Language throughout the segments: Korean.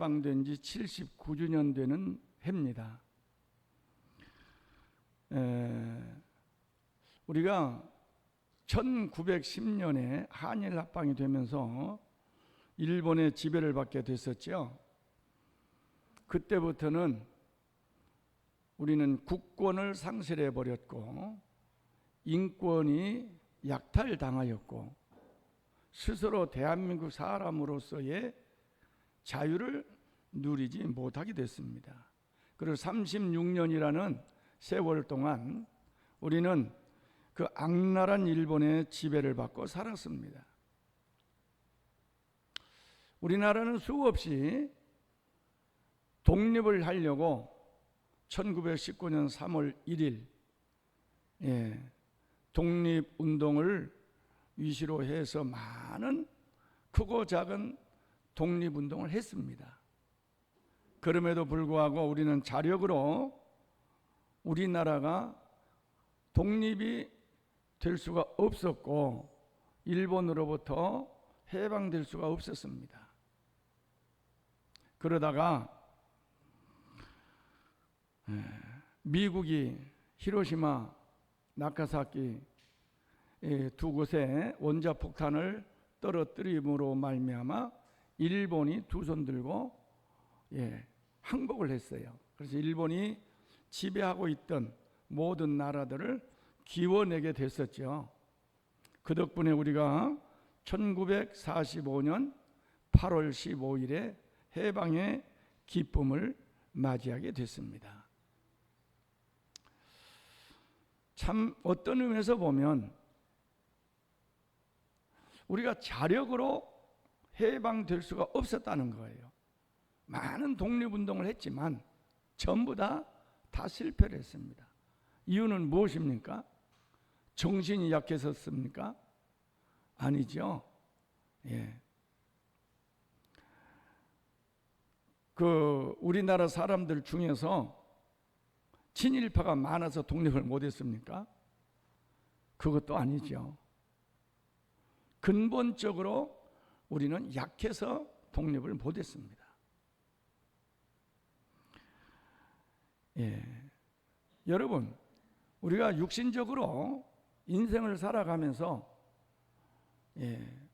해방된 지 79주년 되는 해입니다. 우리가 1910년에 한일 합방이 되면서 일본의 지배를 받게 됐었죠. 그때부터는 우리는 국권을 상실해 버렸고 인권이 약탈당하였고 스스로 대한민국 사람으로서의 자유를 누리지 못하게 됐습니다. 그리고 36년이라는 세월 동안 우리는 그 악랄한 일본의 지배를 받고 살았습니다. 우리나라는 수없이 독립을 하려고 1919년 3월 1일 독립운동을 위시로 해서 많은 크고 작은 독립운동을 했습니다. 그럼에도 불구하고 우리는 자력으로 우리나라가 독립이 될 수가 없었고 일본으로부터 해방될 수가 없었습니다. 그러다가 미국이 히로시마, 나가사키 두 곳에 원자폭탄을 떨어뜨림으로 말미암아 일본이 두 손 들고 항복을 했어요. 그래서 일본이 지배하고 있던 모든 나라들을 기워내게 됐었죠. 그 덕분에 우리가 1945년 8월 15일에 해방의 기쁨을 맞이하게 됐습니다. 참 어떤 의미에서 보면 우리가 자력으로 해방될 수가 없었다는 거예요. 많은 독립운동을 했지만 전부 다 실패를 했습니다. 이유는 무엇입니까? 정신이 약해졌습니까? 아니죠. 우리나라 사람들 중에서 친일파가 많아서 독립을 못했습니까? 그것도 아니죠. 근본적으로 우리는 약해서 독립을 못했습니다. 여러분, 우리가 육신적으로 인생을 살아가면서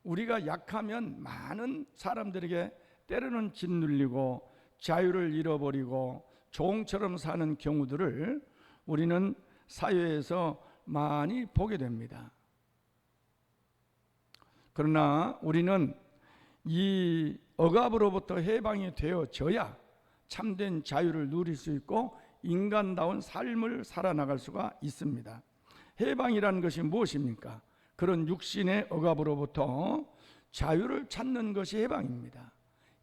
우리가 약하면 많은 사람들에게 때로는 짓눌리고 자유를 잃어버리고 종처럼 사는 경우들을 우리는 사회에서 많이 보게 됩니다. 그러나 우리는 이 억압으로부터 해방이 되어져야 참된 자유를 누릴 수 있고 인간다운 삶을 살아나갈 수가 있습니다. 해방이라는 것이 무엇입니까? 그런 육신의 억압으로부터 자유를 찾는 것이 해방입니다.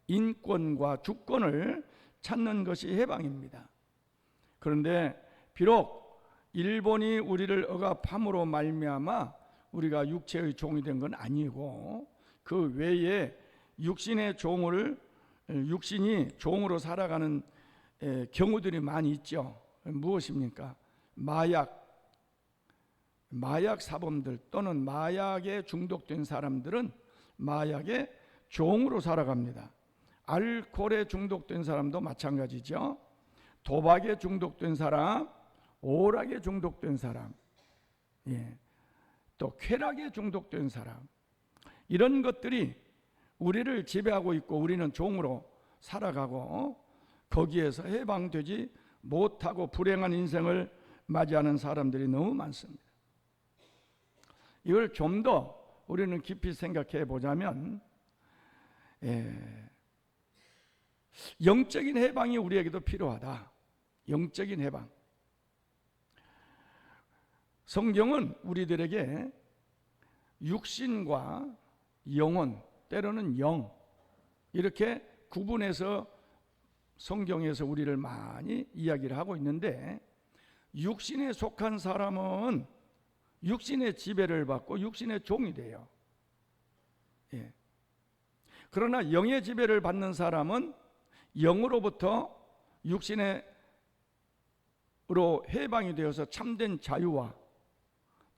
인권과 주권을 찾는 것이 해방입니다. 그런데 비록 일본이 우리를 억압함으로 말미암아 우리가 육체의 종이 된 건 아니고 그 외에 육신이 종으로 살아가는 경우들이 많이 있죠. 무엇입니까? 마약 사범들 또는 마약에 중독된 사람들은 마약의 종으로 살아갑니다. 알코올에 중독된 사람도 마찬가지죠. 도박에 중독된 사람, 오락에 중독된 사람, 또 쾌락에 중독된 사람, 이런 것들이 우리를 지배하고 있고 우리는 종으로 살아가고 거기에서 해방되지 못하고 불행한 인생을 맞이하는 사람들이 너무 많습니다. 이걸 좀 더 우리는 깊이 생각해 보자면 영적인 해방이 우리에게도 필요하다. 영적인 해방. 성경은 우리들에게 육신과 영혼, 때로는 영, 이렇게 구분해서 성경에서 우리를 많이 이야기를 하고 있는데 육신에 속한 사람은 육신의 지배를 받고 육신의 종이 돼요. 그러나 영의 지배를 받는 사람은 영으로부터 육신으로 해방이 되어서 참된 자유와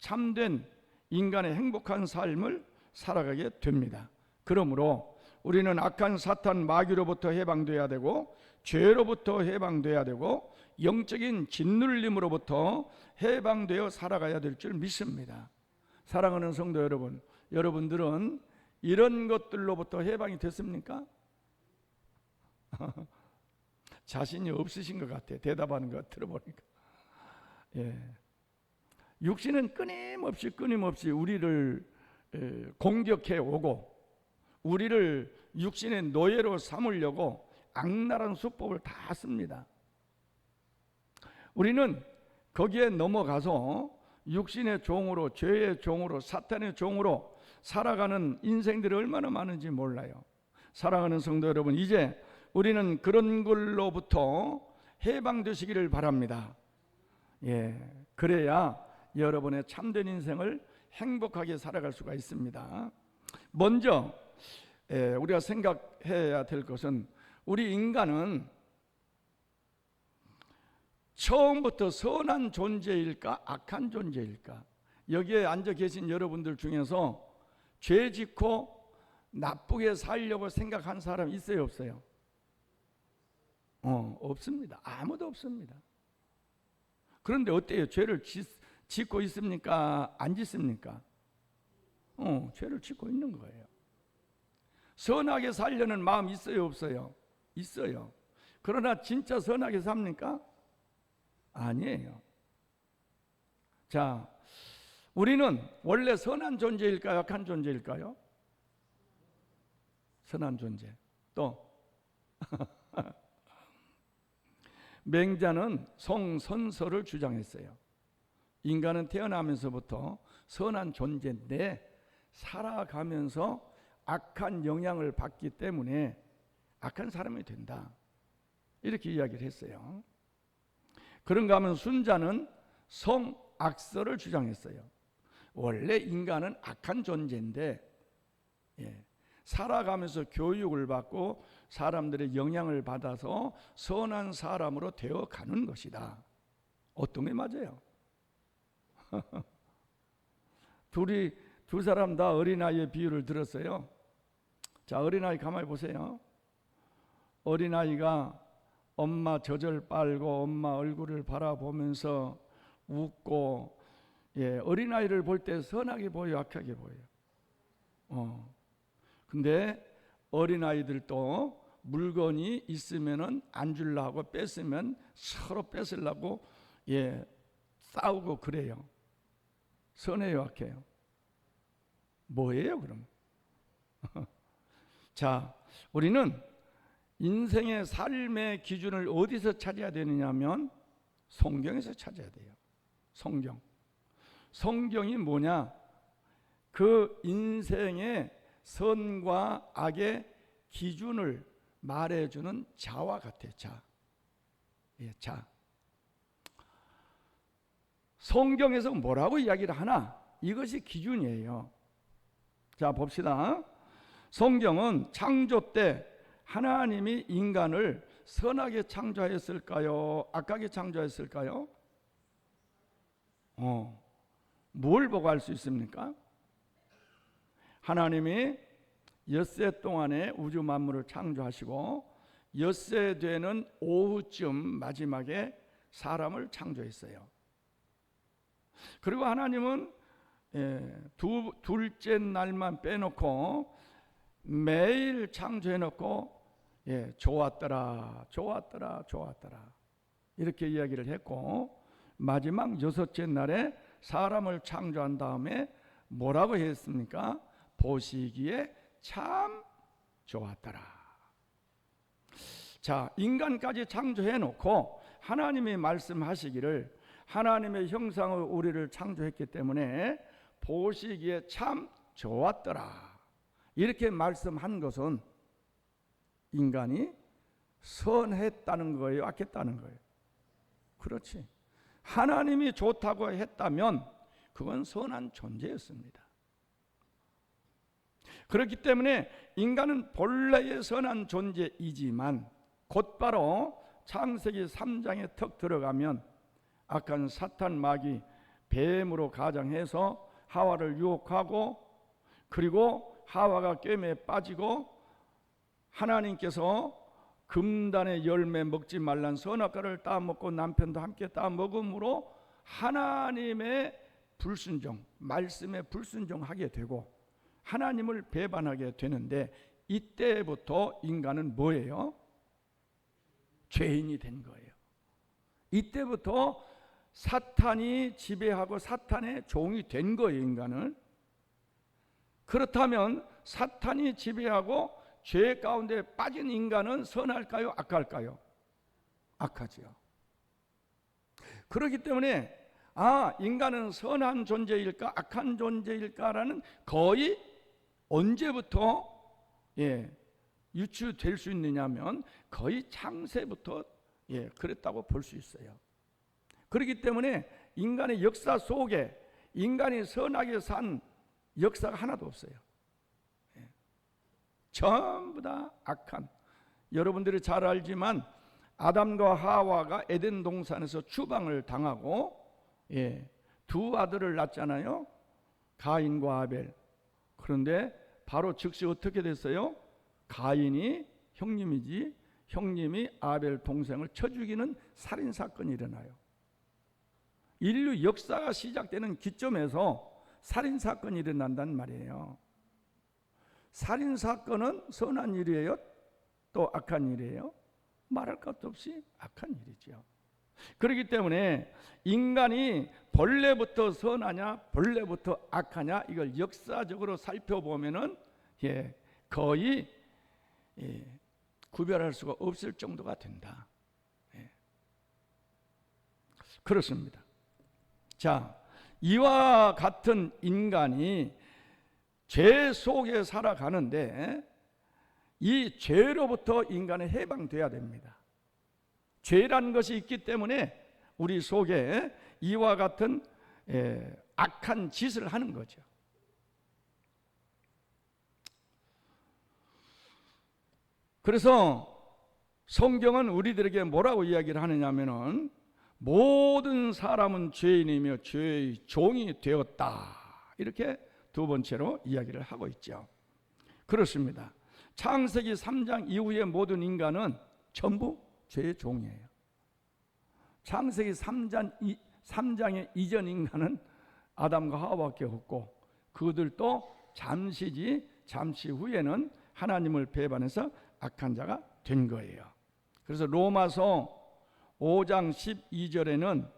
참된 인간의 행복한 삶을 살아가게 됩니다. 그러므로 우리는 악한 사탄 마귀로부터 해방돼야 되고, 죄로부터 해방돼야 되고, 영적인 짓눌림으로부터 해방되어 살아가야 될 줄 믿습니다. 사랑하는 성도 여러분, 여러분들은 이런 것들로부터 해방이 됐습니까? 자신이 없으신 것 같아요. 대답하는 거 들어보니까. 예. 육신은 끊임없이 우리를 공격해 오고, 우리를 육신의 노예로 삼으려고 악랄한 수법을 다 씁니다. 우리는 거기에 넘어가서 육신의 종으로, 죄의 종으로, 사탄의 종으로 살아가는 인생들이 얼마나 많은지 몰라요. 사랑하는 성도 여러분, 이제 우리는 그런 걸로부터 해방되시기를 바랍니다. 예, 그래야 여러분의 참된 인생을 행복하게 살아갈 수가 있습니다. 먼저 우리가 생각해야 될 것은, 우리 인간은 처음부터 선한 존재일까 악한 존재일까? 여기에 앉아 계신 여러분들 중에서 죄 짓고 나쁘게 살려고 생각한 사람 있어요 없어요? 없습니다. 아무도 없습니다. 그런데 어때요? 죄를 짓고 있습니까? 안 짓습니까? 죄를 짓고 있는 거예요. 선하게 살려는 마음 있어요 없어요? 있어요. 그러나 진짜 선하게 삽니까? 아니에요. 자, 우리는 원래 선한 존재일까요? 악한 존재일까요? 선한 존재. 또 맹자는 성선설을 주장했어요. 인간은 태어나면서부터 선한 존재인데 살아가면서 악한 영향을 받기 때문에 악한 사람이 된다, 이렇게 이야기를 했어요. 그런가 하면 순자는 성악설을 주장했어요. 원래 인간은 악한 존재인데 살아가면서 교육을 받고 사람들의 영향을 받아서 선한 사람으로 되어가는 것이다. 어떤 게 맞아요? 두 사람 다 어린아이의 비유를 들었어요. 자, 어린아이 가만히 보세요. 어린아이가 엄마 젖을 빨고 엄마 얼굴을 바라보면서 웃고, 어린아이를 볼 때 선하게 보여요, 악하게 보여요? 근데 어린아이들도 물건이 있으면은 안 주려고, 뺏으면 서로 뺏으려고 싸우고 그래요. 선해요, 악해요? 뭐예요 그럼? 자, 우리는 인생의 삶의 기준을 어디서 찾아야 되느냐면 성경에서 찾아야 돼요. 성경이 뭐냐? 그 인생의 선과 악의 기준을 말해주는 자와 같아요. 자. 성경에서 뭐라고 이야기를 하나? 이것이 기준이에요. 자, 봅시다. 성경은 창조 때 하나님이 인간을 선하게 창조했을까요? 악하게 창조했을까요? 뭘 보고 알 수 있습니까? 하나님이 엿새 동안에 우주 만물을 창조하시고 엿새 되는 오후쯤 마지막에 사람을 창조했어요. 그리고 하나님은 둘째 날만 빼놓고 매일 창조해놓고 좋았더라 이렇게 이야기를 했고, 마지막 여섯째 날에 사람을 창조한 다음에 뭐라고 했습니까? 보시기에 참 좋았더라. 자, 인간까지 창조해놓고 하나님이 말씀하시기를 하나님의 형상으로 우리를 창조했기 때문에 보시기에 참 좋았더라, 이렇게 말씀한 것은 인간이 선했다는 거예요, 악했다는 거예요? 그렇지. 하나님이 좋다고 했다면 그건 선한 존재였습니다. 그렇기 때문에 인간은 본래의 선한 존재이지만 곧바로 창세기 3장에 턱 들어가면 악한 사탄 마귀 뱀으로 가장해서 하와를 유혹하고, 그리고 하와가 꿰매에 빠지고 하나님께서 금단의 열매 먹지 말란 선악과를 따먹고 남편도 함께 따먹음으로 하나님의 불순종, 말씀에 불순종하게 되고 하나님을 배반하게 되는데, 이때부터 인간은 뭐예요? 죄인이 된 거예요. 이때부터 사탄이 지배하고 사탄의 종이 된 거예요, 인간은. 그렇다면 사탄이 지배하고 죄 가운데 빠진 인간은 선할까요? 악할까요? 악하지요. 그렇기 때문에 인간은 선한 존재일까 악한 존재일까라는 거의 언제부터 유추될 수 있느냐면 거의 창세부터 그랬다고 볼 수 있어요. 그렇기 때문에 인간의 역사 속에 인간이 선하게 산 역사가 하나도 없어요. 전부 다 악한, 여러분들이 잘 알지만 아담과 하와가 에덴 동산에서 추방을 당하고 두 아들을 낳잖아요. 가인과 아벨. 그런데 바로 즉시 어떻게 됐어요? 가인이 형님이지, 형님이 아벨 동생을 쳐 죽이는 살인사건이 일어나요. 인류 역사가 시작되는 기점에서 살인사건이 일어난단 말이에요. 살인사건은 선한 일이에요? 또 악한 일이에요? 말할 것도 없이 악한 일이죠. 그렇기 때문에 인간이 본래부터 선하냐 본래부터 악하냐, 이걸 역사적으로 살펴보면은 거의 구별할 수가 없을 정도가 된다. 그렇습니다. 자, 이와 같은 인간이 죄 속에 살아가는데 이 죄로부터 인간은 해방돼야 됩니다. 죄라는 것이 있기 때문에 우리 속에 이와 같은 악한 짓을 하는 거죠. 그래서 성경은 우리들에게 뭐라고 이야기를 하느냐면은 모든 사람은 죄인이며 죄의 종이 되었다, 이렇게 두 번째로 이야기를 하고 있죠. 그렇습니다. 창세기 3장 이후의 모든 인간은 전부 죄의 종이에요. 창세기 3장의 이전 인간은 아담과 하와밖에 없고, 그들도 잠시 후에는 하나님을 배반해서 악한 자가 된 거예요. 그래서 로마서 5장 12절에는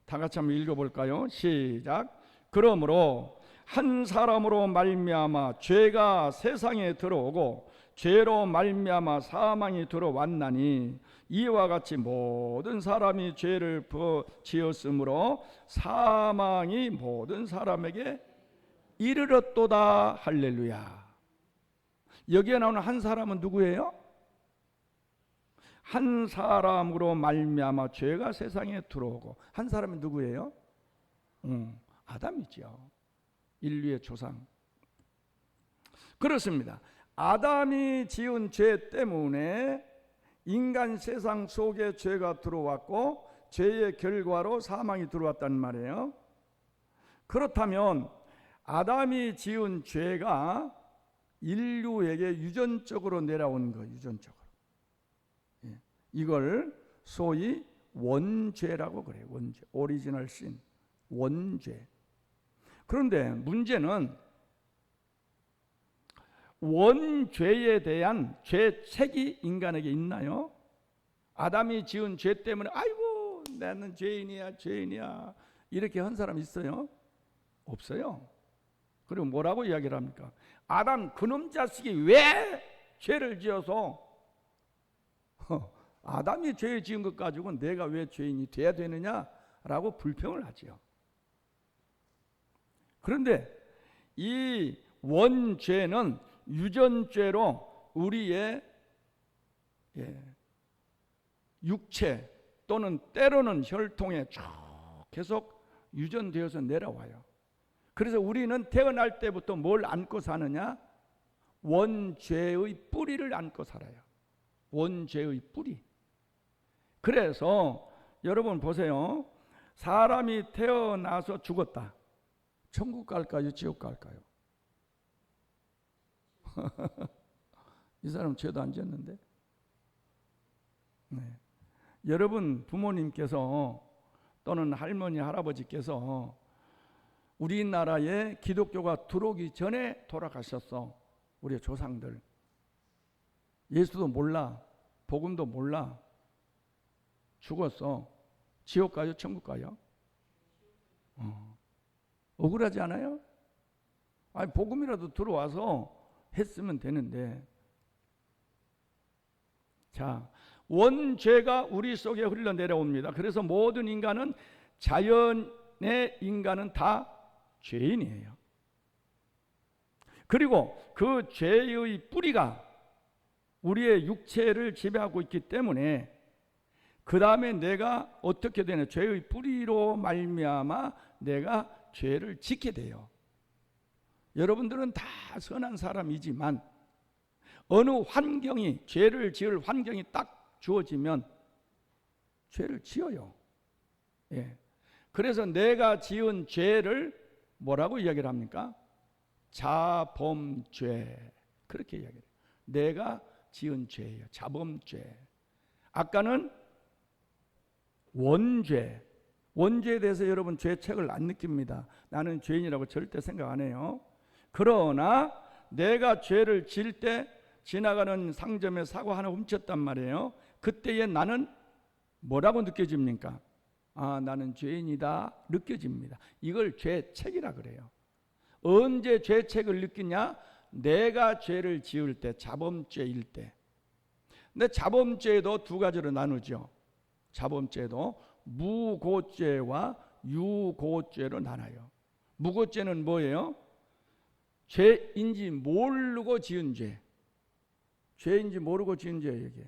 다 같이 한번 읽어볼까요? 시작. 그러므로 한 사람으로 말미암아 죄가 세상에 들어오고 죄로 말미암아 사망이 들어왔나니 이와 같이 모든 사람이 죄를 지었으므로 사망이 모든 사람에게 이르렀도다. 할렐루야. 여기에 나오는 한 사람은 누구예요? 한 사람으로 말미암아 죄가 세상에 들어오고, 한 사람이 누구예요? 아담이죠. 인류의 조상. 그렇습니다. 아담이 지은 죄 때문에 인간 세상 속에 죄가 들어왔고 죄의 결과로 사망이 들어왔단 말이에요. 그렇다면 아담이 지은 죄가 인류에게 유전적으로 내려온 거예요. 유전적으로. 이걸 소위 원죄라고 그래요. 원죄, 오리지널 신, 원죄. 그런데 문제는 원죄에 대한 죄책이 인간에게 있나요? 아담이 지은 죄 때문에 아이고 나는 죄인이야 이렇게 한 사람 있어요? 없어요. 그리고 뭐라고 이야기를 합니까? 아담 그놈 자식이 왜 죄를 지어서 아담이 죄 지은 것 가지고 내가 왜 죄인이 돼야 되느냐라고 불평을 하지요. 그런데 이 원죄는 유전죄로 우리의 육체 또는 때로는 혈통에 쭉 계속 유전되어서 내려와요. 그래서 우리는 태어날 때부터 뭘 안고 사느냐? 원죄의 뿌리를 안고 살아요. 원죄의 뿌리. 그래서 여러분 보세요. 사람이 태어나서 죽었다. 천국 갈까요? 지옥 갈까요? 이 사람 죄도 안 지었는데. 네. 여러분 부모님께서 또는 할머니 할아버지께서 우리나라에 기독교가 들어오기 전에 돌아가셨어. 우리의 조상들. 예수도 몰라. 복음도 몰라. 죽었어. 지옥 가요? 천국 가요? 억울하지 않아요? 아니 복음이라도 들어와서 했으면 되는데. 자, 원죄가 우리 속에 흘러내려옵니다. 그래서 모든 인간은, 자연의 인간은 다 죄인이에요. 그리고 그 죄의 뿌리가 우리의 육체를 지배하고 있기 때문에 그 다음에 내가 어떻게 되냐, 죄의 뿌리로 말미암아 내가 죄를 짓게 돼요. 여러분들은 다 선한 사람이지만 어느 환경이, 죄를 지을 환경이 딱 주어지면 죄를 지어요. 예. 그래서 내가 지은 죄를 뭐라고 이야기를 합니까? 자범죄. 그렇게 이야기해요. 내가 지은 죄예요. 자범죄. 아까는 원죄. 원죄에 대해서 여러분 죄책을 안 느낍니다. 나는 죄인이라고 절대 생각 안 해요. 그러나 내가 죄를 지을 때 지나가는 상점에 사과 하나 훔쳤단 말이에요. 그때에 나는 뭐라고 느껴집니까? 아, 나는 죄인이다 느껴집니다. 이걸 죄책이라 그래요. 언제 죄책을 느끼냐? 내가 죄를 지을 때, 자범죄일 때. 근데 자범죄도 두 가지로 나누죠. 자범죄도 무고죄와 유고죄로 나눠요. 무고죄는 뭐예요? 죄인지 모르고 지은 죄. 죄인지 모르고 지은 죄예요, 이게.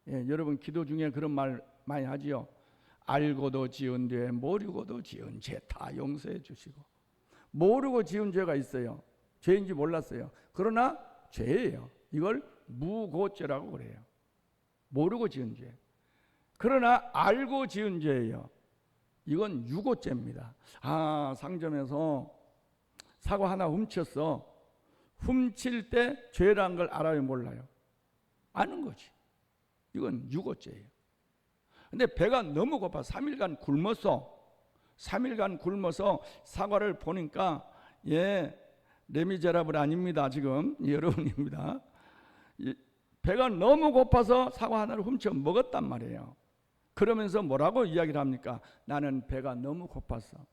예, 여러분 기도 중에 그런 말 많이 하지요. 알고도 지은 죄, 모르고도 지은 죄 다 용서해 주시고. 모르고 지은 죄가 있어요. 죄인지 몰랐어요. 그러나 죄예요. 이걸 무고죄라고 그래요. 모르고 지은 죄. 그러나 알고 지은 죄예요. 이건 유고죄입니다. 아, 상점에서 사과 하나 훔쳤어. 훔칠 때 죄라는 걸 알아요, 몰라요? 아는 거지. 이건 유고죄예요. 근데 배가 너무 고파 3일간 굶었어. 3일간 굶어서 사과를 보니까, 예, 레미제라블 아닙니다. 지금 여러분입니다. 배가 너무 고파서 사과 하나를 훔쳐 먹었단 말이에요. 그러면서 뭐라고 이야기를 합니까? 나는 배가 너무 고팠어.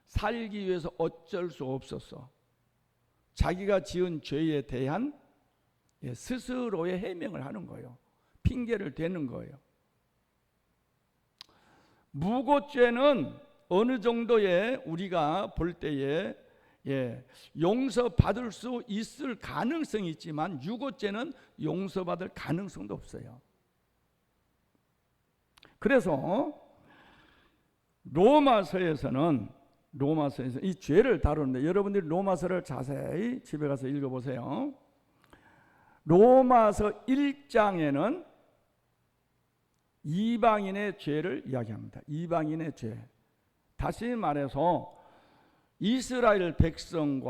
살기 위해서 어쩔 수 없었어. 자기가 지은 죄에 대한 스스로의 해명을 하는 거예요. 핑계를 대는 거예요. 무고죄는 어느 정도의 우리가 볼 때에 용서받을 수 있을 가능성이 있지만 유고죄는 용서받을 가능성도 없어요. 그래서 로마서에서는 이 죄를 다루는데, 여러분들이 로마서를 자세히 집에 가서 읽어보세요. 로마서 1장에는 이방인의 죄를 이야기합니다. 이방인의 죄. 다시 말해서 이스라엘 백성은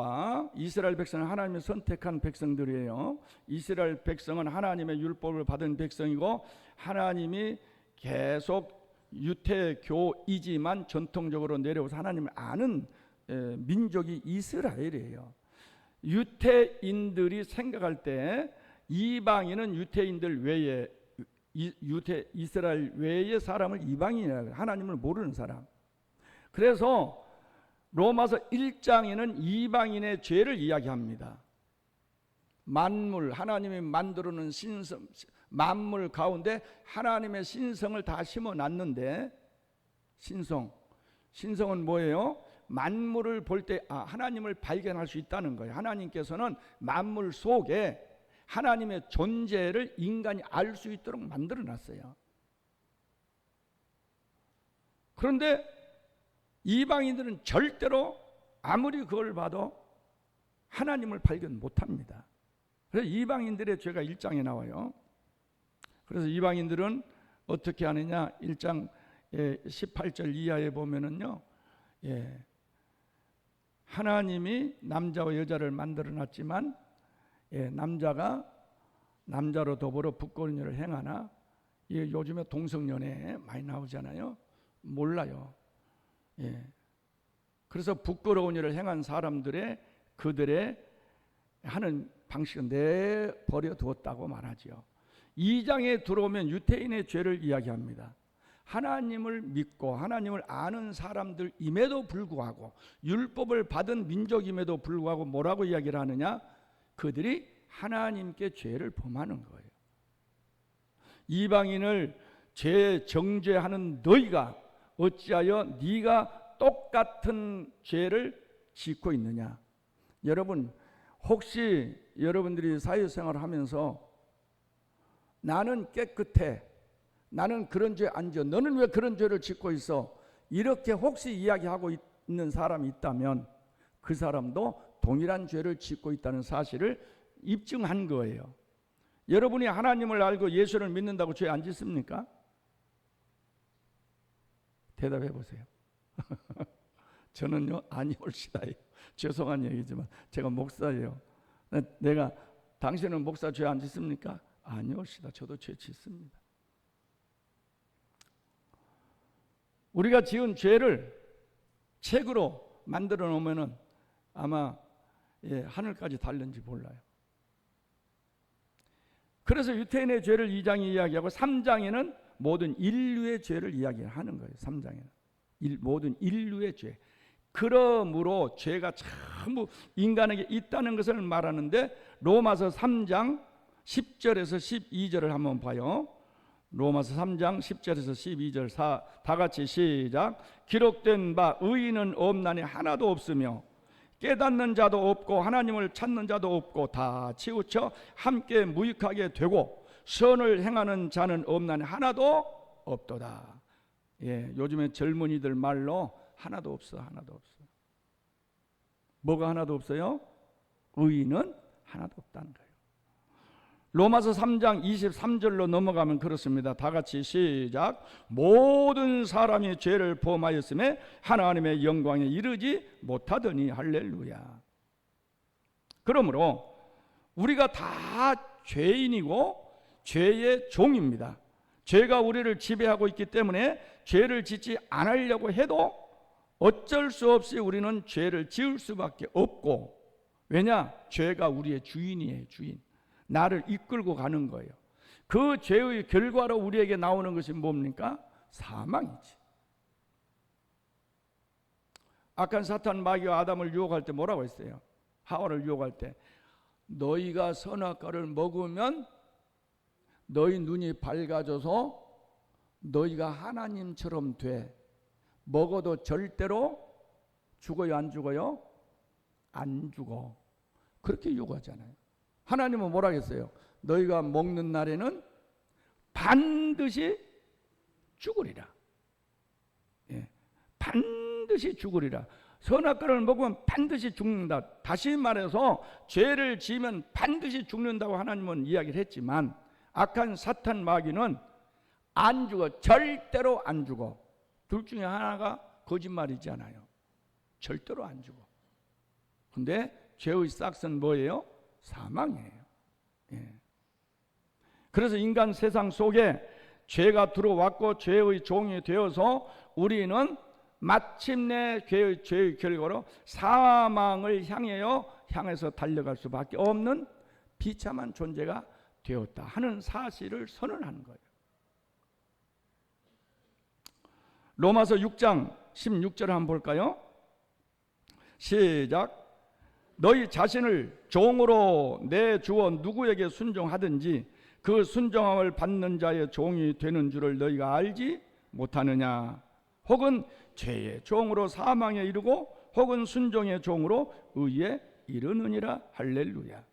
하나님이 선택한 백성들이에요. 이스라엘 백성은 하나님의 율법을 받은 백성이고, 하나님이 계속 유태교이지만 전통적으로 내려오서 하나님을 아는 민족이 이스라엘이에요. 유태인들이 생각할 때 이방인은 유태인들 외에, 이스라엘 외의 사람을 이방인이라고 해요. 하나님을 모르는 사람. 그래서 로마서 1장에는 이방인의 죄를 이야기합니다. 만물, 하나님이 만들어 놓은 신성, 만물 가운데 하나님의 신성을 다 심어놨는데, 신성은 뭐예요? 만물을 볼 때 하나님을 발견할 수 있다는 거예요. 하나님께서는 만물 속에 하나님의 존재를 인간이 알 수 있도록 만들어 놨어요. 그런데 이방인들은 절대로 아무리 그걸 봐도 하나님을 발견 못합니다. 그래서 이방인들의 죄가 1장에 나와요. 그래서 이방인들은 어떻게 하느냐? 1장 18절 이하에 보면은요, 하나님이 남자와 여자를 만들어 놨지만 남자가 남자로 더불어 부끄러운 일을 행하나? 이게 요즘에 동성연애 많이 나오잖아요. 몰라요. 예. 그래서 부끄러운 일을 행한 사람들의 그들의 하는 방식은 내버려 두었다고 말하지요. 2장에 들어오면 유대인의 죄를 이야기합니다. 하나님을 믿고 하나님을 아는 사람들임에도 불구하고 율법을 받은 민족임에도 불구하고 뭐라고 이야기를 하느냐? 그들이 하나님께 죄를 범하는 거예요. 이방인을 죄 정죄하는 너희가 어찌하여 네가 똑같은 죄를 짓고 있느냐? 여러분, 혹시 여러분들이 사회생활을 하면서 나는 깨끗해, 나는 그런 죄 안 져, 너는 왜 그런 죄를 짓고 있어? 이렇게 혹시 이야기하고 있는 사람이 있다면 그 사람도 동일한 죄를 짓고 있다는 사실을 입증한 거예요. 여러분이 하나님을 알고 예수를 믿는다고 죄 안 짓습니까? 대답해 보세요. 저는요, 아니올시다요. 죄송한 얘기지만 제가 목사예요. 내가 당신은 목사 죄 안 짓습니까? 아니올시다. 저도 죄 짓습니다. 우리가 지은 죄를 책으로 만들어 놓으면은 아마 하늘까지 달는지 몰라요. 그래서 유태인의 죄를 2장이 이야기하고 3장에는 모든 인류의 죄를 이야기하는 거예요. 3장에는 모든 인류의 죄. 그러므로 죄가 전부 인간에게 있다는 것을 말하는데 로마서 3장 10절에서 12절을 한번 봐요. 로마서 3장 10절에서 12절 다 같이 시작. 기록된 바 의인은 없나니 하나도 없으며 깨닫는 자도 없고 하나님을 찾는 자도 없고 다 치우쳐 함께 무익하게 되고 선을 행하는 자는 없나니 하나도 없도다. 요즘에 젊은이들 말로 하나도 없어, 하나도 없어. 뭐가 하나도 없어요? 의인은 하나도 없다는 거예요. 로마서 3장 23절로 넘어가면 그렇습니다. 다 같이 시작. 모든 사람이 죄를 범하였음에 하나님의 영광에 이르지 못하더니 할렐루야. 그러므로 우리가 다 죄인이고 죄의 종입니다. 죄가 우리를 지배하고 있기 때문에 죄를 짓지 않으려고 해도 어쩔 수 없이 우리는 죄를 지을 수밖에 없고, 왜냐? 죄가 우리의 주인이에요. 주인. 나를 이끌고 가는 거예요. 그 죄의 결과로 우리에게 나오는 것이 뭡니까? 사망이지. 악한 사탄 마귀가 아담을 유혹할 때 뭐라고 했어요? 하와를 유혹할 때 너희가 선악과를 먹으면 너희 눈이 밝아져서 너희가 하나님처럼 돼. 먹어도 절대로 죽어요, 안 죽어요? 안 죽어. 그렇게 유혹하잖아요. 하나님은 뭐라 했어요? 너희가 먹는 날에는 반드시 죽으리라. 반드시 죽으리라. 선악과를 먹으면 반드시 죽는다. 다시 말해서 죄를 지으면 반드시 죽는다고 하나님은 이야기를 했지만 악한 사탄 마귀는 안 죽어. 절대로 안 죽어. 둘 중에 하나가 거짓말이잖아요. 절대로 안 죽어. 근데 죄의 싹은 뭐예요? 사망이에요. 그래서 인간 세상 속에 죄가 들어왔고 죄의 종이 되어서 우리는 마침내 죄의 결과로 사망을 향해서 달려갈 수밖에 없는 비참한 존재가 되었다 하는 사실을 선언하는 거예요. 로마서 6장 16절을 한번 볼까요? 시작. 너희 자신을 종으로 내주어 누구에게 순종하든지 그 순종함을 받는 자의 종이 되는 줄을 너희가 알지 못하느냐? 혹은 죄의 종으로 사망에 이르고 혹은 순종의 종으로 의에 이르느니라. 할렐루야.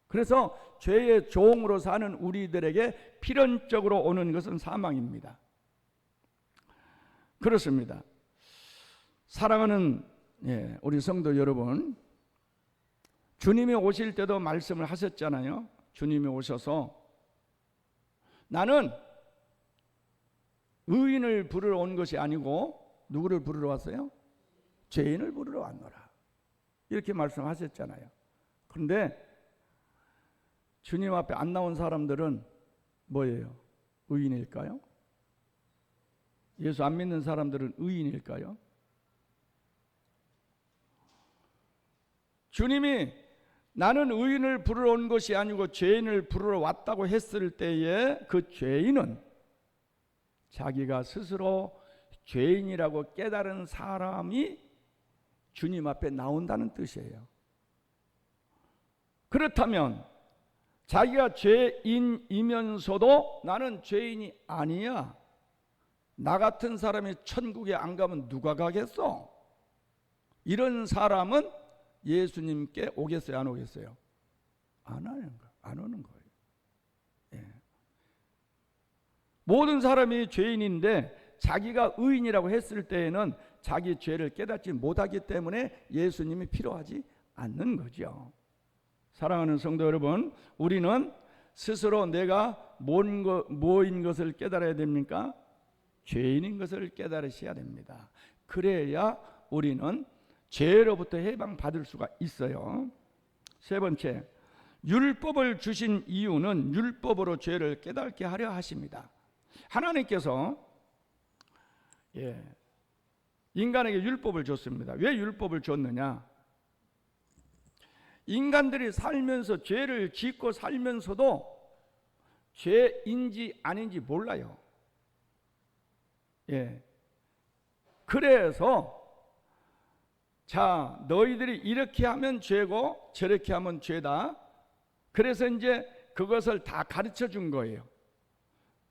그래서 죄의 종으로 사는 우리들에게 필연적으로 오는 것은 사망입니다. 그렇습니다. 사랑하는 우리 성도 여러분, 주님이 오실 때도 말씀을 하셨잖아요. 주님이 오셔서 나는 의인을 부르러 온 것이 아니고 누구를 부르러 왔어요? 죄인을 부르러 왔노라. 이렇게 말씀하셨잖아요. 그런데 주님 앞에 안 나온 사람들은 뭐예요? 의인일까요? 예수 안 믿는 사람들은 의인일까요? 주님이 나는 의인을 부르러 온 것이 아니고 죄인을 부르러 왔다고 했을 때에 그 죄인은 자기가 스스로 죄인이라고 깨달은 사람이 주님 앞에 나온다는 뜻이에요. 그렇다면 자기가 죄인이면서도 나는 죄인이 아니야, 나 같은 사람이 천국에 안 가면 누가 가겠어? 이런 사람은 예수님께 오겠어요, 안 오겠어요? 안 오는 거예요. 예. 모든 사람이 죄인인데 자기가 의인이라고 했을 때에는 자기 죄를 깨닫지 못하기 때문에 예수님이 필요하지 않는 거죠. 사랑하는 성도 여러분, 우리는 스스로 내가 뭐인 것을 깨달아야 됩니까? 죄인인 것을 깨달으셔야 됩니다. 그래야 우리는 죄로부터 해방받을 수가 있어요. 세 번째, 율법을 주신 이유는 율법으로 죄를 깨닫게 하려 하십니다. 하나님께서 인간에게 율법을 줬습니다. 왜 율법을 줬느냐? 인간들이 살면서 죄를 짓고 살면서도 죄인지 아닌지 몰라요. 그래서 자, 너희들이 이렇게 하면 죄고 저렇게 하면 죄다. 그래서 이제 그것을 다 가르쳐 준 거예요.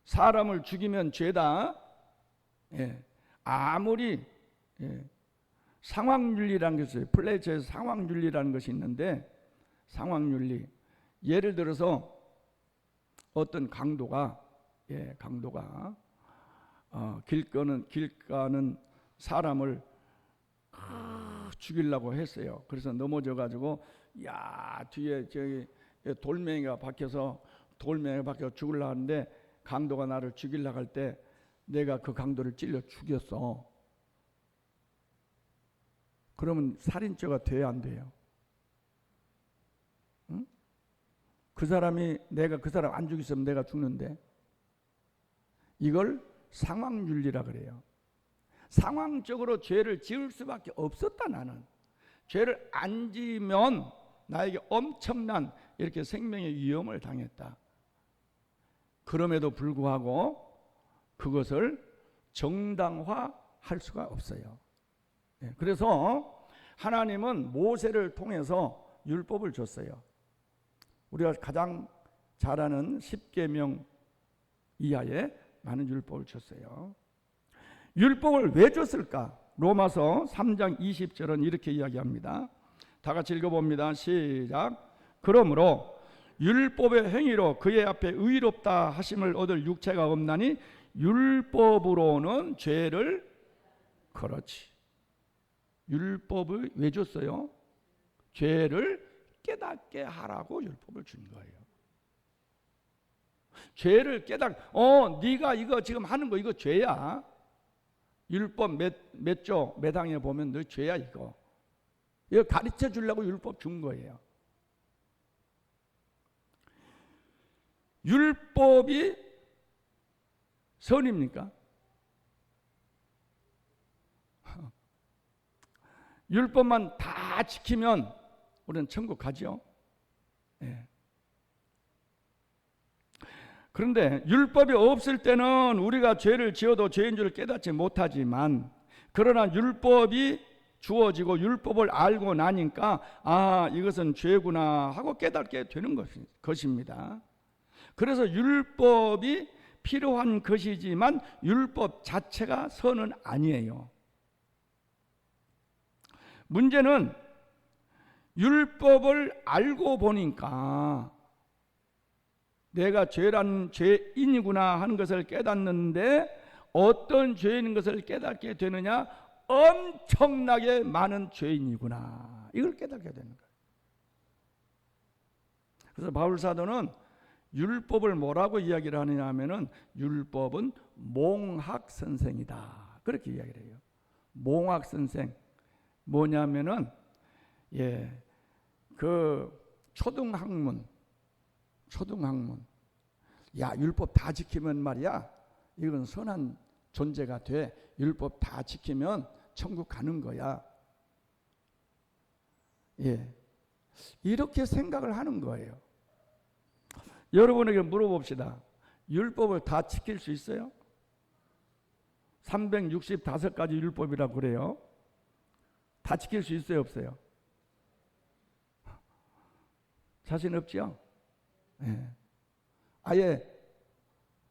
사람을 죽이면 죄다. 아무리 상황윤리라는 것이 있어요. 플레이처에서 상황윤리라는 것이 있는데, 상황윤리, 예를 들어서 어떤 강도가 길 가는 사람을 죽이려고 했어요. 그래서 넘어져 가지고 뒤에 저기 돌멩이가 박혀서 죽으려고 하는데 강도가 나를 죽이려고 할 때 내가 그 강도를 찔러 죽였어. 그러면 살인죄가 돼야 안 돼요? 응? 그 사람이 내가 그 사람 안 죽였으면 내가 죽는데, 이걸 상황윤리라 그래요. 상황적으로 죄를 지을 수밖에 없었다. 나는 죄를 안 지으면 나에게 엄청난 이렇게 생명의 위험을 당했다. 그럼에도 불구하고 그것을 정당화할 수가 없어요. 그래서 하나님은 모세를 통해서 율법을 줬어요. 우리가 가장 잘 아는 10계명 이하에 많은 율법을 줬어요. 율법을 왜 줬을까? 로마서 3장 20절은 이렇게 이야기합니다. 다 같이 읽어봅니다. 시작. 그러므로 율법의 행위로 그의 앞에 의롭다 하심을 얻을 육체가 없나니 율법으로는 죄를, 그렇지, 율법을 왜 줬어요? 죄를 깨닫게 하라고 율법을 준 거예요. 죄를 네가 이거 지금 하는 거 이거 죄야. 율법 몇 조, 몇 항에 보면 너 죄야 이거. 이거 가르쳐 주려고 율법 준 거예요. 율법이 선입니까? 율법만 다 지키면 우리는 천국 가죠. 그런데 율법이 없을 때는 우리가 죄를 지어도 죄인 줄을 깨닫지 못하지만, 그러나 율법이 주어지고 율법을 알고 나니까 이것은 죄구나 하고 깨닫게 되는 것입니다. 그래서 율법이 필요한 것이지만 율법 자체가 선은 아니에요. 문제는 율법을 알고 보니까 내가 죄인이구나 하는 것을 깨닫는데, 어떤 죄인인 것을 깨닫게 되느냐? 엄청나게 많은 죄인이구나, 이걸 깨닫게 되는 거예요. 그래서 바울 사도는 율법을 뭐라고 이야기를 하느냐 하면은 율법은 몽학 선생이다, 그렇게 이야기를 해요. 몽학 선생 뭐냐면은 그 초등학문, 초등학문. 야, 율법 다 지키면 말이야, 이건 선한 존재가 돼. 율법 다 지키면 천국 가는 거야. 예, 이렇게 생각을 하는 거예요. 여러분에게 물어봅시다. 율법을 다 지킬 수 있어요? 365가지 율법이라고 그래요. 다 지킬 수 있어요, 없어요? 자신 없지요? 예. 아예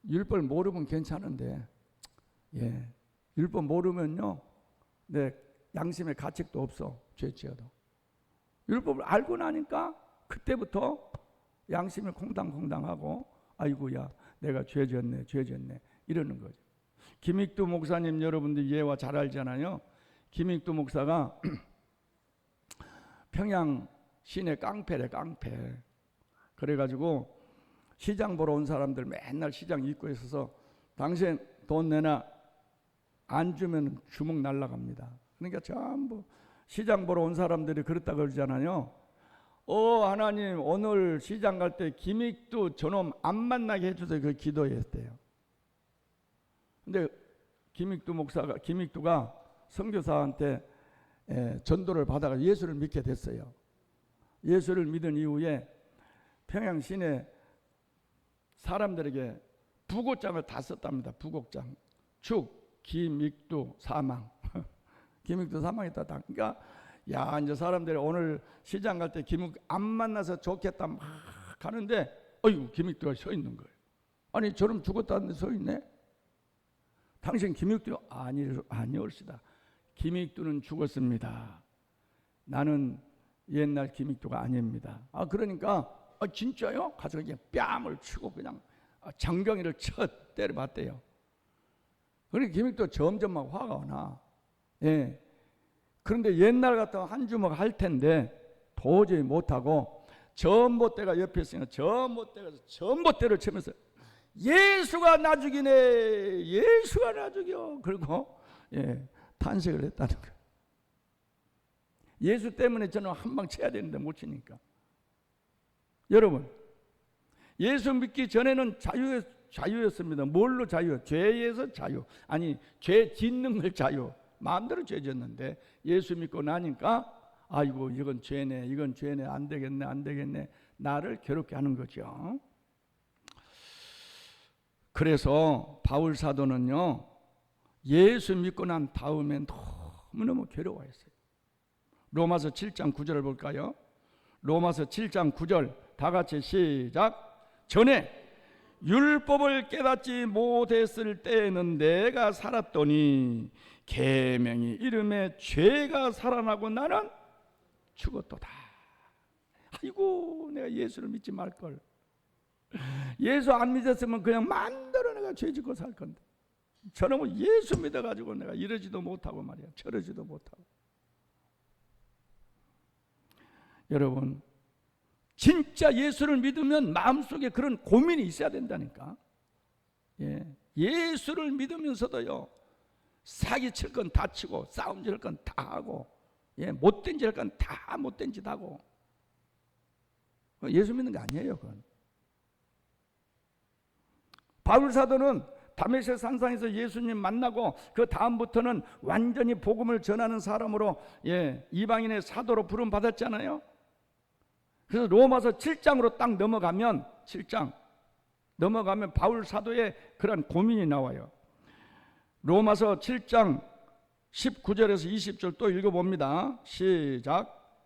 율법 모르면 괜찮은데, 예, 율법 모르면요, 내 양심의 가책도 없어. 죄 지어도. 율법을 알고 나니까 그때부터 양심이 콩당콩당하고, 아이고야, 내가 죄 지었네 이러는 거죠. 김익두 목사님 여러분들 예화 잘 알잖아요. 김익두 목사가 평양 시내 깡패래, 깡패. 그래가지고 시장 보러 온 사람들 맨날 시장 입구에 서서 당신 돈 내나, 안 주면 주먹 날라갑니다. 그러니까 전부 시장 보러 온 사람들이 그렇다 그러잖아요. 하나님, 오늘 시장 갈 때 김익두 저놈 안 만나게 해주세요. 그 기도했대요. 근데 김익두가 선교사한테 전도를 받아가 예수를 믿게 됐어요. 예수를 믿은 이후에 평양 시내 사람들에게 부고장을 다 썼답니다. 부고장. 축, 김익두 사망. 김익두 사망했다. 그러니까 야, 이제 사람들이 오늘 시장 갈 때 김익두 안 만나서 좋겠다 막 가는데, 어이구, 김익두가 서 있는 거예요. 아니, 저놈 죽었다는데 서 있네. 당신 김익두 아니올시다. 김익두는 죽었습니다. 나는 옛날 김익두가 아닙니다. 그러니까 진짜요? 가서 그냥 뺨을 치고 그냥 장경이를 때려봤대요. 그러니까 김익두가 점점 막 화가 나. 예. 그런데 옛날 같으면 한 주먹 할 텐데 도저히 못하고 전봇대가 옆에 있으니까 전봇대를 치면서 예수가 나 죽이네, 예수가 나 죽여. 그리고 탄식을 했다는 거예요. 예수 때문에 저는 한 방 쳐야 되는데 못 치니까. 여러분, 예수 믿기 전에는 자유였습니다. 뭘로 자유? 죄에서 자유. 아니, 죄 짓는 걸 자유. 마음대로 죄 짓는데 예수 믿고 나니까 아이고, 이건 죄네, 안 되겠네, 나를 괴롭게 하는 거죠. 그래서 바울 사도는요, 예수 믿고 난 다음에 너무너무 괴로워했어요. 로마서 7장 9절을 볼까요? 로마서 7장 9절 다 같이 시작. 전에 율법을 깨닫지 못했을 때에는 내가 살았더니 계명이 이름에 죄가 살아나고 나는 죽었도다. 아이고, 내가 예수를 믿지 말걸. 예수 안 믿었으면 그냥 마음대로 내가 죄 짓고 살 건데, 저놈은 예수 믿어가지고 내가 이러지도 못하고 말이야, 저러지도 못하고. 여러분, 진짜 예수를 믿으면 마음속에 그런 고민이 있어야 된다니까. 예수를 믿으면서도요, 사기 칠 건 다 치고, 싸움질 할 건 다 하고, 못된 짓 할 건 다 못된 짓 하고. 예수 믿는 게 아니에요, 그건. 바울 사도는 다메섹 산상에서 예수님 만나고 그 다음부터는 완전히 복음을 전하는 사람으로 이방인의 사도로 부름 받았잖아요. 그래서 로마서 7장으로 딱 넘어가면, 7장 넘어가면 바울 사도의 그런 고민이 나와요. 로마서 7장 19절에서 20절 또 읽어봅니다. 시작.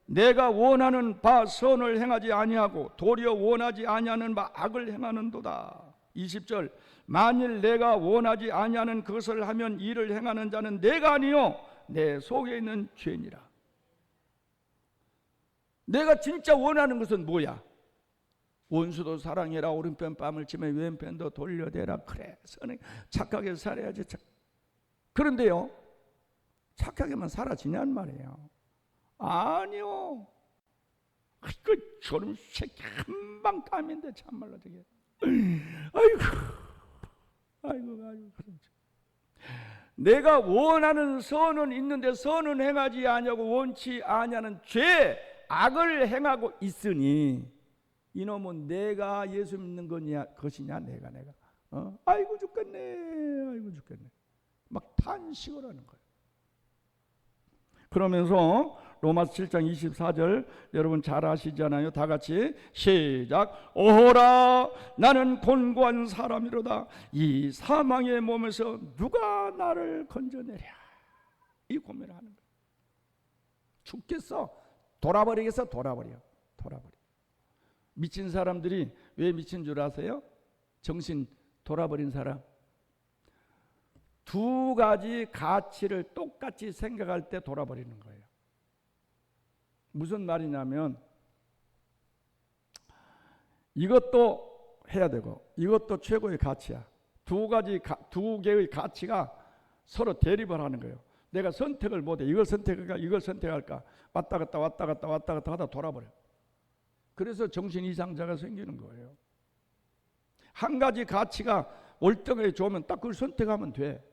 내가 원하는 바 선을 행하지 아니하고 도리어 원하지 아니하는 바 악을 행하는도다. 20절. 만일 내가 원하지 아니하는 그것을 하면 이를 행하는 자는 내가 아니요 내 속에 있는 죄니라. 내가 진짜 원하는 것은 뭐야? 원수도 사랑해라, 오른편 뺨을 치며 왼편도 돌려대라. 그래, 착하게 살아야지. 그런데요, 착하게만 살아지냔 말이에요. 아니요. 그 저놈 새끼 한방 땀인데 참말로 저게. 아이고. 내가 원하는 선은 있는데 선은 행하지 아니하고 원치 아니하는 죄, 악을 행하고 있으니 이놈은 내가 예수 믿는 것이냐 내가 아이고 죽겠네 아이고 죽겠네 막 탄식을 하는 거예요. 그러면서 로마서 7장 24절 여러분 잘 아시잖아요. 다 같이 시작. 오호라 나는 곤고한 사람이로다. 이 사망의 몸에서 누가 나를 건져내랴. 이 고민을 하는 거예요. 죽겠어. 돌아버리겠어. 돌아버려. 미친 사람들이 왜 미친 줄 아세요? 정신 돌아버린 사람. 두 가지 가치를 똑같이 생각할 때 돌아버리는 거예요. 무슨 말이냐면 이것도 해야 되고 이것도 최고의 가치야. 두 개의 가치가 서로 대립을 하는 거예요. 내가 선택을 못해. 이걸 선택할까 이걸 선택할까 왔다 갔다 하다 돌아버려. 그래서 정신 이상자가 생기는 거예요. 한 가지 가치가 월등하게 좋으면 딱 그걸 선택하면 돼.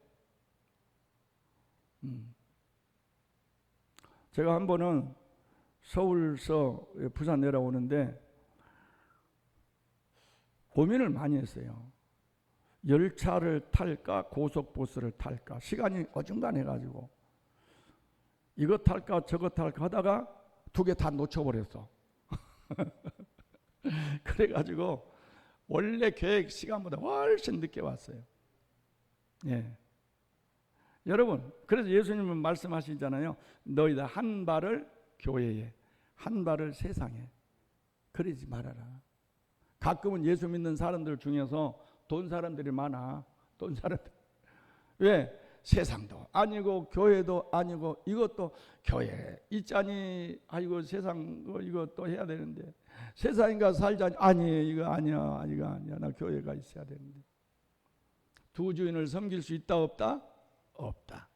제가 한 번은 서울서 부산 내려오는데 고민을 많이 했어요. 열차를 탈까 고속버스를 탈까 시간이 어중간해가지고 이거 탈까 저거 탈까 하다가 두 개 다 놓쳐버렸어. 그래가지고 원래 계획 시간보다 훨씬 늦게 왔어요. 예. 여러분 그래서 예수님은 말씀하시잖아요. 너희들 한 발을 교회에 한 발을 세상에 그러지 말아라. 가끔은 예수 믿는 사람들 중에서 돈 사람들이 많아. 돈 사람들. 왜? 세상도 아니고 교회도 아니고 이것도 교회 있자니 아이고 세상 이것도 해야 되는데 세상인가 살자니 아니 이거 아니야 나 교회가 있어야 되는데 두 주인을 섬길 수 있다 없다? 없다.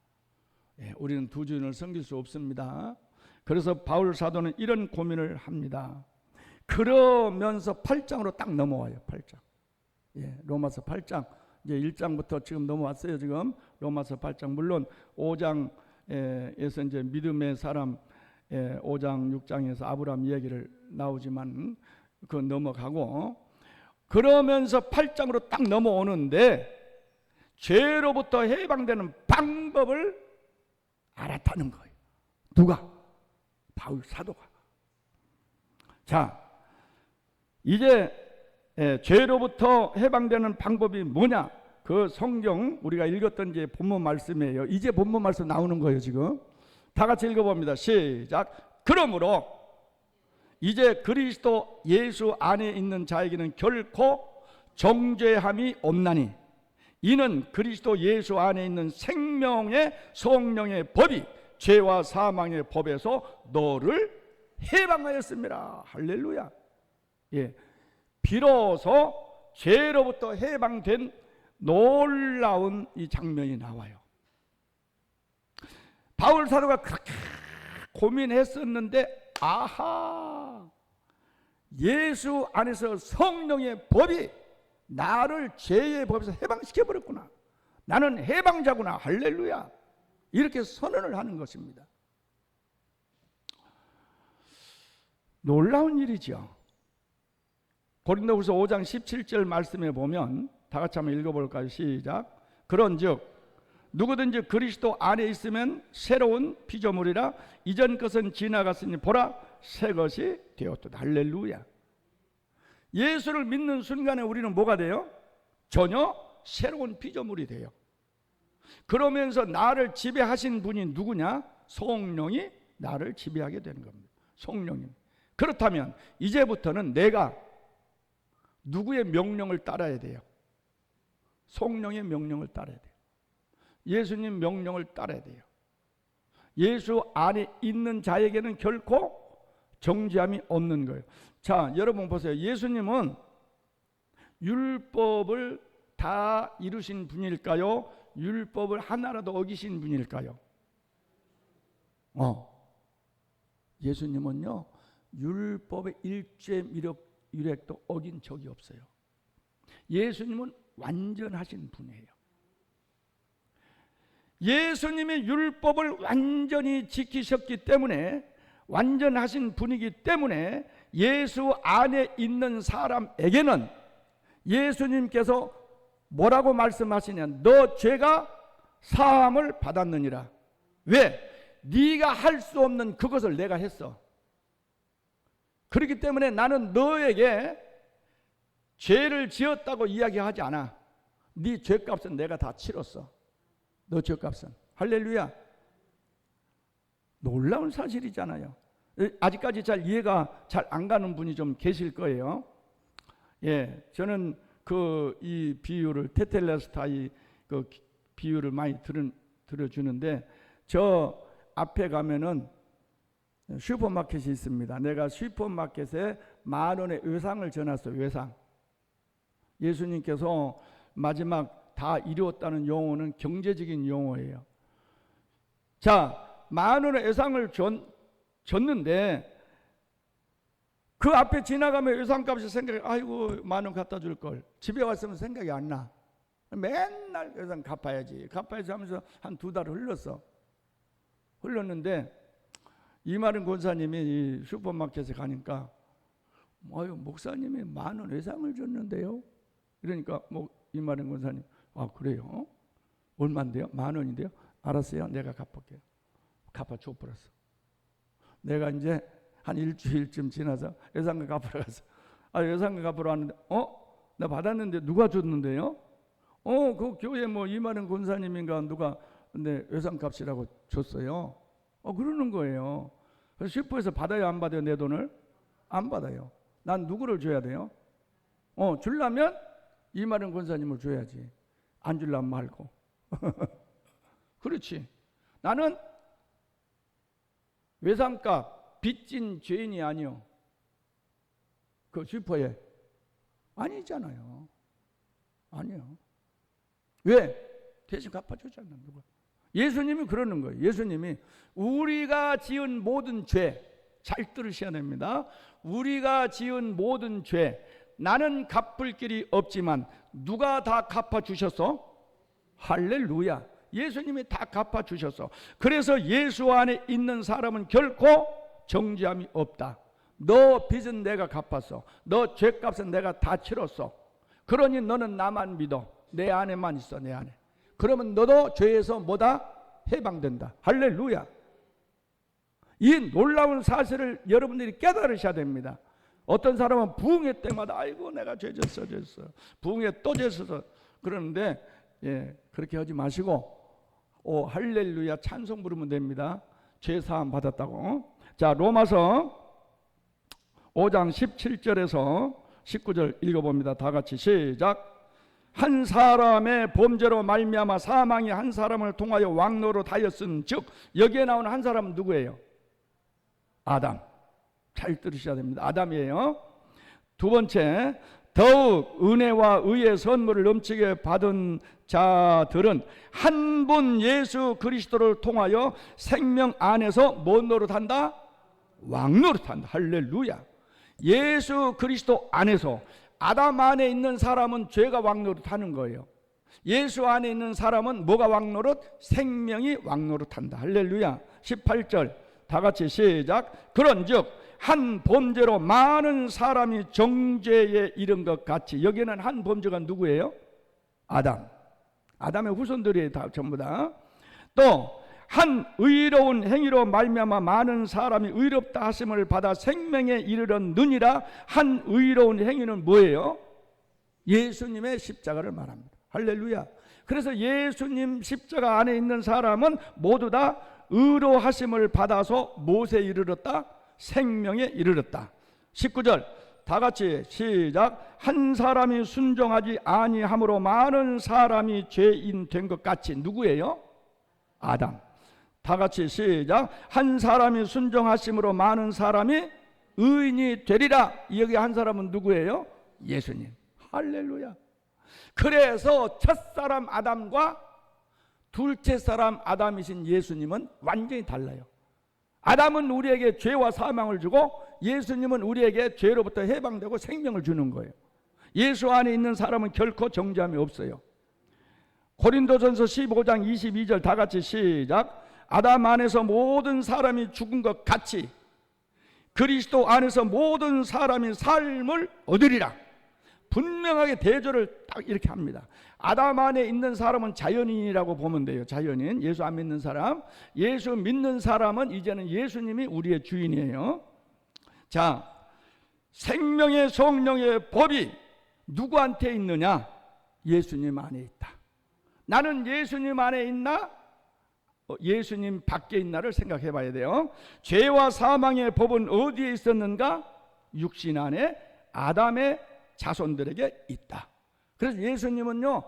예, 우리는 두 주인을 섬길 수 없습니다. 그래서 바울 사도는 이런 고민을 합니다. 그러면서 8장으로 딱 넘어와요. 8장. 예, 로마서 8장. 이제 1장부터 지금 넘어왔어요. 지금 로마서 8장. 물론 5장에서 이제 믿음의 사람 5장 6장에서 아브라함 이야기를 나오지만 그 넘어가고 그러면서 8장으로 딱 넘어오는데 죄로부터 해방되는 방법을 알았다는 거예요. 누가? 바울 사도가. 자, 이제 죄로부터 해방되는 방법이 뭐냐? 그 성경 우리가 읽었던 이제 본문 말씀이에요. 이제 본문 말씀 나오는 거예요. 지금 다 같이 읽어봅니다. 시작. 그러므로 이제 그리스도 예수 안에 있는 자에게는 결코 정죄함이 없나니 이는 그리스도 예수 안에 있는 생명의 성령의 법이 죄와 사망의 법에서 너를 해방하였습니다. 할렐루야. 예, 비로소 죄로부터 해방된 놀라운 이 장면이 나와요. 바울 사도가 그렇게 고민했었는데 아하, 예수 안에서 성령의 법이 나를 죄의 법에서 해방시켜버렸구나. 나는 해방자구나. 할렐루야. 이렇게 선언을 하는 것입니다. 놀라운 일이죠. 고린도후서 5장 17절 말씀에 보면 다 같이 한번 읽어볼까요? 시작. 그런즉 누구든지 그리스도 안에 있으면 새로운 피조물이라 이전 것은 지나갔으니 보라 새 것이 되었도다. 할렐루야. 예수를 믿는 순간에 우리는 뭐가 돼요? 전혀 새로운 피조물이 돼요. 그러면서 나를 지배하신 분이 누구냐? 성령이 나를 지배하게 되는 겁니다. 성령님. 그렇다면 이제부터는 내가 누구의 명령을 따라야 돼요? 성령의 명령을 따라야 돼요. 예수님 명령을 따라야 돼요. 예수 안에 있는 자에게는 결코 정죄함이 없는 거예요. 자, 여러분 보세요. 예수님은 율법을 다 이루신 분일까요? 율법을 하나라도 어기신 분일까요? 예수님은요 율법의 일죄 유력도 어긴 적이 없어요. 예수님은 완전하신 분이에요. 예수님이 율법을 완전히 지키셨기 때문에 완전하신 분이기 때문에 예수 안에 있는 사람에게는 예수님께서 뭐라고 말씀하시냐? 너 죄가 사함을 받았느니라. 왜? 네가 할 수 없는 그것을 내가 했어. 그렇기 때문에 나는 너에게 죄를 지었다고 이야기하지 않아. 네 죄값은 내가 다 치렀어. 너 죄값은. 할렐루야. 놀라운 사실이잖아요. 아직까지 잘 이해가 잘 안 가는 분이 좀 계실 거예요. 예, 저는 이 비유를 테텔레스타이 그 비유를 많이 들어주는데, 저 앞에 가면은 슈퍼마켓이 있습니다. 내가 슈퍼마켓에 10,000원의 외상을 전했어요. 외상. 예수님께서 마지막 다 이루었다는 용어는 경제적인 용어예요. 자, 10,000원의 외상을 줬는데 그 앞에 지나가면 외상값이 생각해, 아이고 10,000원 갖다 줄 걸. 집에 왔으면 생각이 안 나. 맨날 외상 갚아야지 하면서 한 2달을 흘렀는데 이마른 권사님이 이 슈퍼마켓에 가니까, 아유 목사님이 10,000원 외상을 줬는데요. 그러니까 이마른 권사님, 아 그래요? 얼마인데요? 10,000원인데요? 알았어요, 내가 갚을게요. 갚아줘 버렸어. 내가 이제 한 일주일쯤 지나서 외상금 갚으러 갔어. 외상금 갚으러 왔는데, 나 받았는데 누가 줬는데요? 그 교회 이마른 권사님인가 누가 내 외상값이라고 줬어요. 그러는 거예요. 그래서 슈퍼에서 받아요, 안 받아요? 내 돈을? 안 받아요. 난 누구를 줘야 돼요? 주려면 이마른 권사님을 줘야지. 안 주려면 말고. 그렇지. 나는 외상값 빚진 죄인이 아니요. 그 슈퍼에 아니잖아요. 아니요. 왜? 대신 갚아주잖아. 누가? 예수님이 그러는 거예요. 예수님이 우리가 지은 모든 죄, 잘 들으셔야 됩니다. 우리가 지은 모든 죄, 나는 갚을 길이 없지만 누가 다 갚아주셨어? 할렐루야. 예수님이 다 갚아주셨어. 그래서 예수 안에 있는 사람은 결코 정죄함이 없다. 너 빚은 내가 갚았어. 너 죄값은 내가 다 치렀어. 그러니 너는 나만 믿어. 내 안에만 있어. 내 안에. 그러면 너도 죄에서 뭐다? 해방된다. 할렐루야. 이 놀라운 사실을 여러분들이 깨달으셔야 됩니다. 어떤 사람은 부흥회 때마다 아이고 내가 죄졌어. 부흥회 또 죄졌어. 그러는데 그렇게 하지 마시고 할렐루야 찬송 부르면 됩니다. 죄 사함 받았다고. 자, 로마서 5장 17절에서 19절 읽어봅니다. 다 같이 시작. 한 사람의 범죄로 말미암아 사망이 한 사람을 통하여 왕노릇하였은즉, 여기에 나오는 한 사람은 누구예요? 아담. 잘 들으셔야 됩니다. 아담이에요. 두 번째, 더욱 은혜와 의의 선물을 넘치게 받은 자들은 한 분 예수 그리스도를 통하여 생명 안에서 뭔 노릇한다? 왕노릇한다. 할렐루야. 예수 그리스도 안에서, 아담 안에 있는 사람은 죄가 왕노릇하는 거예요. 예수 안에 있는 사람은 뭐가 왕노릇? 생명이 왕노릇한다. 할렐루야. 18절 다 같이 시작. 그런즉 한 범죄로 많은 사람이 정죄에 이른 것 같이, 여기는 한 범죄가 누구예요? 아담. 아담의 후손들이 다 전부 다. 또 한 의로운 행위로 말미암아 많은 사람이 의롭다 하심을 받아 생명에 이르렀느니라. 한 의로운 행위는 뭐예요? 예수님의 십자가를 말합니다. 할렐루야. 그래서 예수님 십자가 안에 있는 사람은 모두 다 의로하심을 받아서 무엇에 이르렀다? 생명에 이르렀다. 19절 다 같이 시작. 한 사람이 순종하지 아니함으로 많은 사람이 죄인 된 것 같이, 누구예요? 아담. 다 같이 시작. 한 사람이 순종하심으로 많은 사람이 의인이 되리라. 여기 한 사람은 누구예요? 예수님. 할렐루야. 그래서 첫사람 아담과 둘째 사람 아담이신 예수님은 완전히 달라요. 아담은 우리에게 죄와 사망을 주고 예수님은 우리에게 죄로부터 해방되고 생명을 주는 거예요. 예수 안에 있는 사람은 결코 정죄함이 없어요. 고린도전서 15장 22절 다 같이 시작. 아담 안에서 모든 사람이 죽은 것 같이 그리스도 안에서 모든 사람이 삶을 얻으리라. 분명하게 대조를 딱 이렇게 합니다. 아담 안에 있는 사람은 자연인이라고 보면 돼요. 자연인, 예수 안 믿는 사람. 예수 믿는 사람은 이제는 예수님이 우리의 주인이에요. 자, 생명의 성령의 법이 누구한테 있느냐? 예수님 안에 있다. 나는 예수님 안에 있나? 예수님 밖에 있나를 생각해 봐야 돼요. 죄와 사망의 법은 어디에 있었는가? 육신 안에 아담의 자손들에게 있다. 그래서 예수님은요,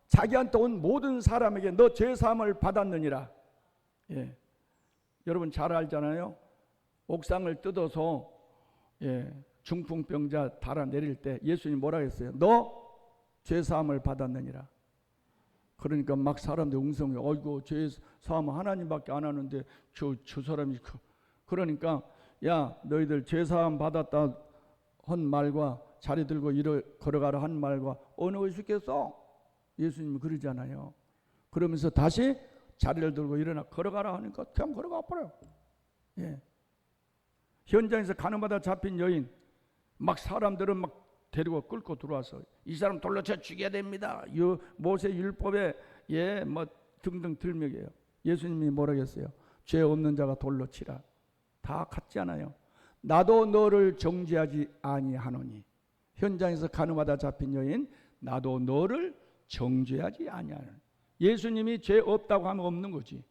자기한테 온 모든 사람에게 너 죄사함을 받았느니라. 예. 여러분 잘 알잖아요. 옥상을 뜯어서 중풍병자 달아내릴 때 예수님 뭐라 했어요? 너 죄사함을 받았느니라. 그러니까 막 사람들 웅성해. 어이구, 죄사함 하나님밖에 안 하는데 저 사람이 그러니까 야, 너희들 죄사함 받았다 한 말과 자리 들고 걸어가라 한 말과 어느 것이 쉽겠어? 예수님이 그러잖아요. 그러면서 다시 자리를 들고 일어나 걸어가라 하니까 그냥 걸어가 버려요. 예. 현장에서 가늠하다 잡힌 여인, 막 사람들은 막 데리고 끌고 들어와서 이 사람 돌로 쳐 죽여야 됩니다. 모세 율법에 뭐 등등 들먹여요. 예수님이 뭐라고 했어요? 죄 없는 자가 돌로 치라. 다 같지 않아요? 나도 너를 정죄하지 아니하노니. 현장에서 가늠하다 잡힌 여인, 나도 너를 정죄하지 아니하노니. 예수님이 죄 없다고 하면 없는 거지.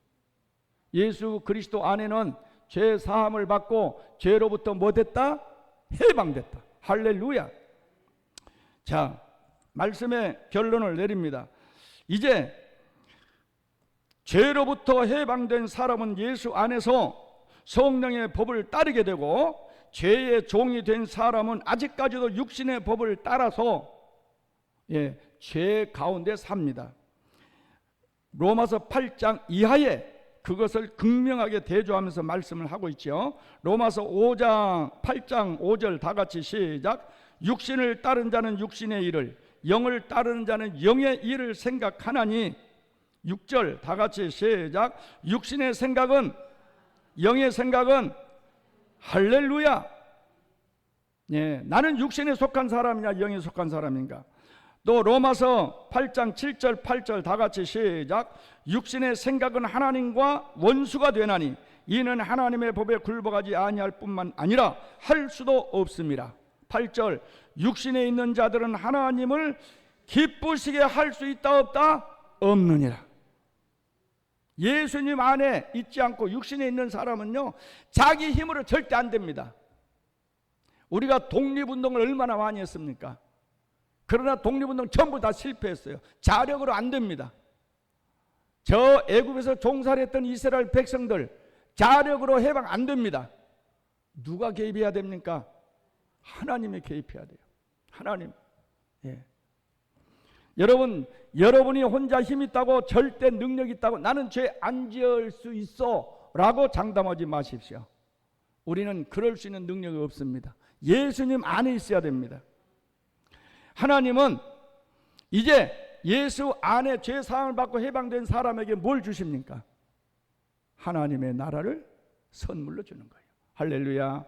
예수 그리스도 안에는 죄 사함을 받고 죄로부터 뭐 됐다? 해방됐다. 할렐루야. 자, 말씀의 결론을 내립니다. 이제 죄로부터 해방된 사람은 예수 안에서 성령의 법을 따르게 되고, 죄의 종이 된 사람은 아직까지도 육신의 법을 따라서 죄 가운데 삽니다. 로마서 8장 이하에 그것을 극명하게 대조하면서 말씀을 하고 있죠. 로마서 8장 5절 다 같이 시작. 육신을 따른 자는 육신의 일을, 영을 따르는 자는 영의 일을 생각하나니. 6절 다 같이 시작. 육신의 생각은, 영의 생각은, 할렐루야. 나는 육신에 속한 사람이냐 영에 속한 사람인가? 또 로마서 8장 7절 8절 다 같이 시작. 육신의 생각은 하나님과 원수가 되나니 이는 하나님의 법에 굴복하지 아니할 뿐만 아니라 할 수도 없습니다. 8절 육신에 있는 자들은 하나님을 기쁘시게 할 수 있다 없다? 없느니라. 예수님 안에 있지 않고 육신에 있는 사람은요, 자기 힘으로 절대 안 됩니다. 우리가 독립운동을 얼마나 많이 했습니까? 그러나 독립운동 전부 다 실패했어요. 자력으로 안 됩니다. 저 애굽에서 종살이 했던 이스라엘 백성들 자력으로 해방 안 됩니다. 누가 개입해야 됩니까? 하나님이 개입해야 돼요. 하나님. 여러분이 혼자 힘 있다고, 절대 능력 있다고, 나는 죄 안 지을 수 있어 라고 장담하지 마십시오. 우리는 그럴 수 있는 능력이 없습니다. 예수님 안에 있어야 됩니다. 하나님은 이제 예수 안에 죄 사함을 받고 해방된 사람에게 뭘 주십니까? 하나님의 나라를 선물로 주는 거예요. 할렐루야.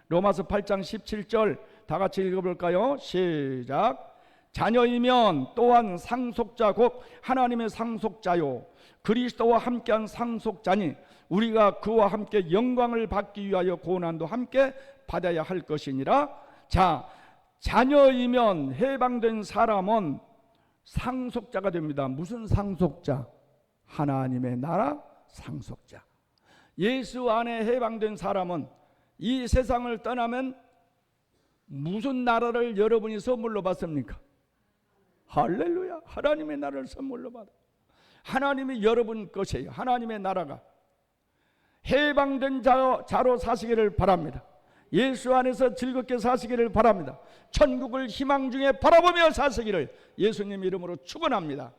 로마서 8장 17절 다 같이 읽어볼까요? 시작. 자녀이면 또한 상속자 곧 하나님의 상속자요 그리스도와 함께한 상속자니 우리가 그와 함께 영광을 받기 위하여 고난도 함께 받아야 할 것이니라. 자, 자녀이면 해방된 사람은 상속자가 됩니다. 무슨 상속자? 하나님의 나라 상속자. 예수 안에 해방된 사람은 이 세상을 떠나면 무슨 나라를 여러분이 선물로 받습니까? 할렐루야. 하나님의 나라를 선물로 받아. 하나님이 여러분 것이에요. 하나님의 나라가. 해방된 자로 사시기를 바랍니다. 예수 안에서 즐겁게 사시기를 바랍니다. 천국을 희망 중에 바라보며 사시기를 예수님 이름으로 축원합니다.